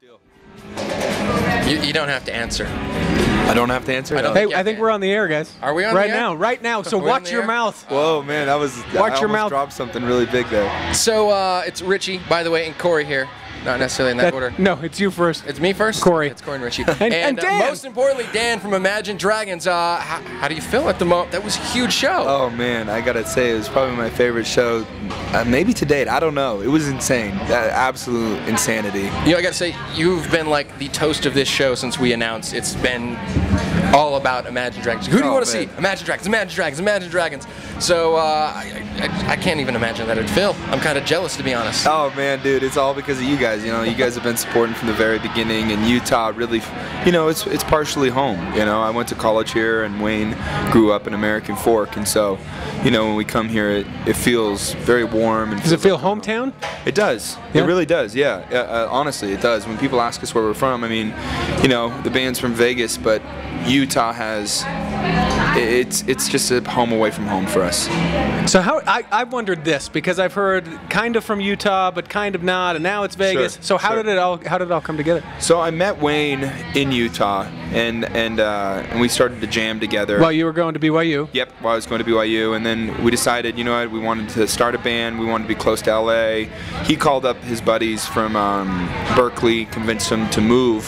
Deal. You don't have to answer. I don't have to answer? Hey, I think we're on the air, guys. Are we on right the air? now? Right now. So watch your mouth. Whoa, man, I almost dropped something really big there. So it's Richie, by the way, and Corey here. Not necessarily in that order. No, it's you first. It's me first? Corey. It's Corey and Richie. and Dan. Most importantly, Dan from Imagine Dragons. How do you feel at the moment? That was a huge show. Oh, man, I got to say, it was probably my favorite show, maybe to date. I don't know. It was insane. Absolute insanity. You know, I got to say, you've been like the toast of this show since we announced. It's been all about Imagine Dragons. Who do you want to see? Imagine Dragons, Imagine Dragons, Imagine Dragons. So I can't even imagine that it'd fill. I'm kind of jealous, to be honest. Oh, man, dude, it's all because of you guys. You know, you guys have been supporting from the very beginning, and Utah really, you know, it's partially home. You know, I went to college here, and Wayne grew up in American Fork, and so, you know, when we come here, it feels very warm. And does it feel hometown? It does. Yeah? It really does. Yeah. Honestly, it does. When people ask us where we're from, I mean, you know, the band's from Vegas, but Utah has. It's just a home away from home for us. So I've wondered this because I've heard kind of from Utah, but kind of not, and now it's Vegas. Sure, so how did it all come together? So I met Wayne in Utah, and we started to jam together. While you were going to BYU. Yep, while I was going to BYU, and then we decided, you know what, we wanted to start a band. We wanted to be close to LA. He called up his buddies from Berkeley, convinced them to move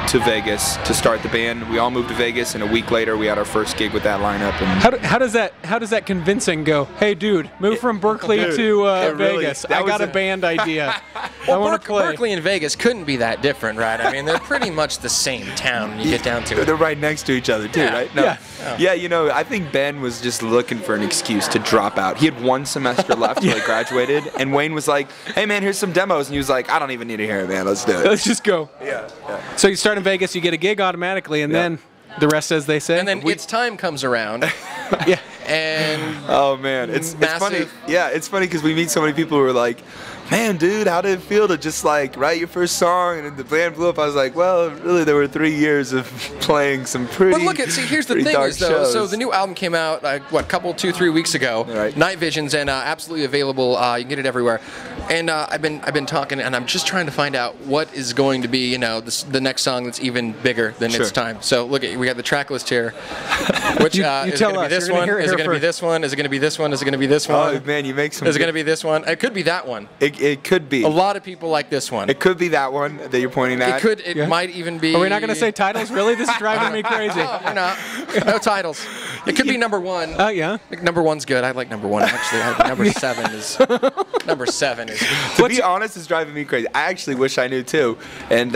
to Vegas to start the band. We all moved to Vegas, and a week later we had our first gig with that lineup. And how does that convincing go? Hey, dude, move from Berkeley to Vegas. I got a band idea. I want to play. Berkeley and Vegas couldn't be that different, right? I mean, they're pretty much the same town when you get down to it. They're right next to each other, too, right? No. Yeah, you know, I think Ben was just looking for an excuse to drop out. He had one semester left till he graduated, and Wayne was like, hey, man, here's some demos. And he was like, I don't even need to hear it, man. Let's do it. Let's just go. Yeah. So you start in Vegas, you get a gig automatically, and then the rest, as they say. And then its time comes around. Yeah. And oh, man. It's funny. Yeah, it's funny because we meet so many people who are like, man, dude, how did it feel to just like write your first song and then the band blew up? I was like, well, really, there were 3 years of playing some pretty. But look, see, here's the thing is though. Shows. So the new album came out, what, 2-3 weeks ago. Right. Night Visions, and absolutely available. You can get it everywhere. And I've been talking, and I'm just trying to find out what is going to be, you know, the next song that's even bigger than its time. So look, we got the track list here. Which you is it going to be this one? Is it going to be this one? Is it going to be this one? Is it going to be this one? Oh man, you make some. Is it going to be this one? It could be that one. It could be. A lot of people like this one. It could be that one that you're pointing at. It might even be. Are we not going to say titles? Really? This is driving me crazy. No, we're not. No titles. It could be number one. Oh, yeah? I think number one's good. I like number one, actually. Number 7 is... Number 7 is... To be honest, it's driving me crazy. I actually wish I knew, too. And,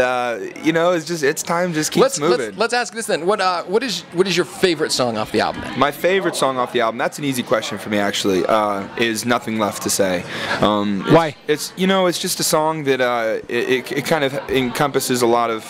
you know, it's time just keeps moving. Let's ask this then. What is your favorite song off the album then? My favorite song off the album, that's an easy question for me, actually, is Nothing Left to Say. Why? It's, you know, it's just a song that it kind of encompasses a lot of,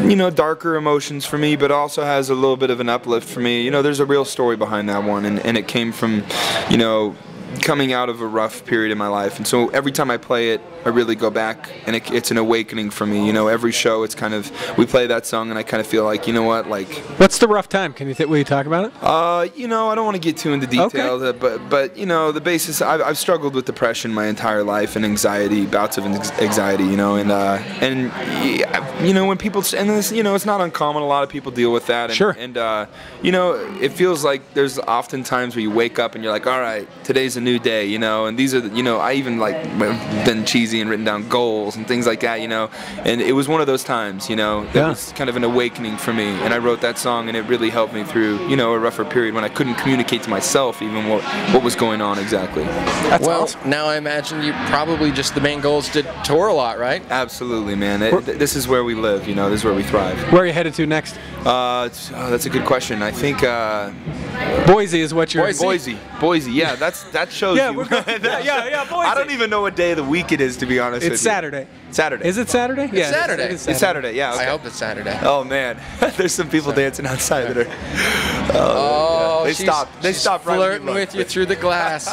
you know, darker emotions for me, but also has a little bit of an uplift for me. You know, there's a real story behind that one, and it came from, you know, coming out of a rough period in my life, and so every time I play it, I really go back, and it's an awakening for me. You know, every show, it's kind of, we play that song, and I kind of feel like, you know what, like... What's the rough time? Will you talk about it? You know, I don't want to get too into detail, okay. but you know, the basis, I've struggled with depression my entire life, and anxiety, bouts of anxiety, you know, and you know, when people, and this, you know, it's not uncommon, a lot of people deal with that, and, sure. And, you know, it feels like there's often times where you wake up and you're like, all right, today's a new day, you know, and these are, you know, I even like been cheesy and written down goals and things like that, you know, and it was one of those times, you know, that was kind of an awakening for me, and I wrote that song, and it really helped me through, you know, a rougher period when I couldn't communicate to myself even what was going on exactly. That's awesome. Now I imagine you probably just, the main goal is to tour a lot, right? Absolutely, man. This is where we live, you know, this is where we thrive. Where are you headed to next? That's a good question. I think Boise is what you're... Boise, yeah, that shows yeah, you. yeah, Boise. I don't even know what day of the week it is, to be honest with you. It's Saturday. Saturday. Is it Saturday? It's Saturday. It is It's Saturday, yeah. Okay. I hope it's Saturday. Oh, man. There's some people dancing outside that are... Oh, They stopped flirting with you through the glass.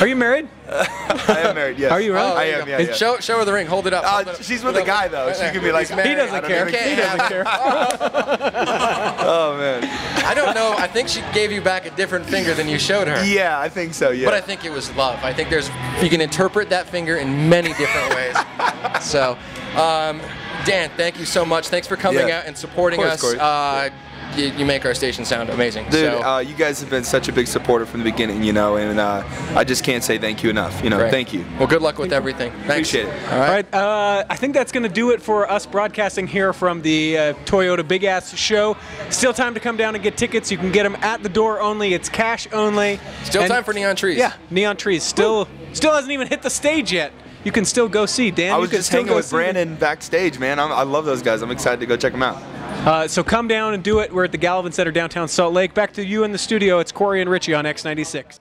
Are you married? I am married, yes. Are you really? I am, yeah. Show her the ring. Hold it up. She's with a guy, though. She could be like... He doesn't care. He doesn't care. Oh, man. I don't know. I think she gave you back a different finger than you showed her. Yeah, I think so, yeah. But I think it was love. I think you can interpret that finger in many different ways. So, Dan, thank you so much. Thanks for coming out and supporting us. You make our station sound amazing. Dude, you guys have been such a big supporter from the beginning, you know, and I just can't say thank you enough. You know, thank you. Well, good luck with everything. Thanks. Appreciate it. All right. I think that's going to do it for us broadcasting here from the Toyota Big Ass Show. Still time to come down and get tickets. You can get them at the door only. It's cash only. Still time for Neon Trees. Yeah, Neon Trees. Still hasn't even hit the stage yet. You can still go see. Dan, I was just hanging with Brandon backstage, man. I love those guys. I'm excited to go check them out. So come down and do it. We're at the Gallivan Center downtown Salt Lake. Back to you in the studio. It's Corey and Richie on X96.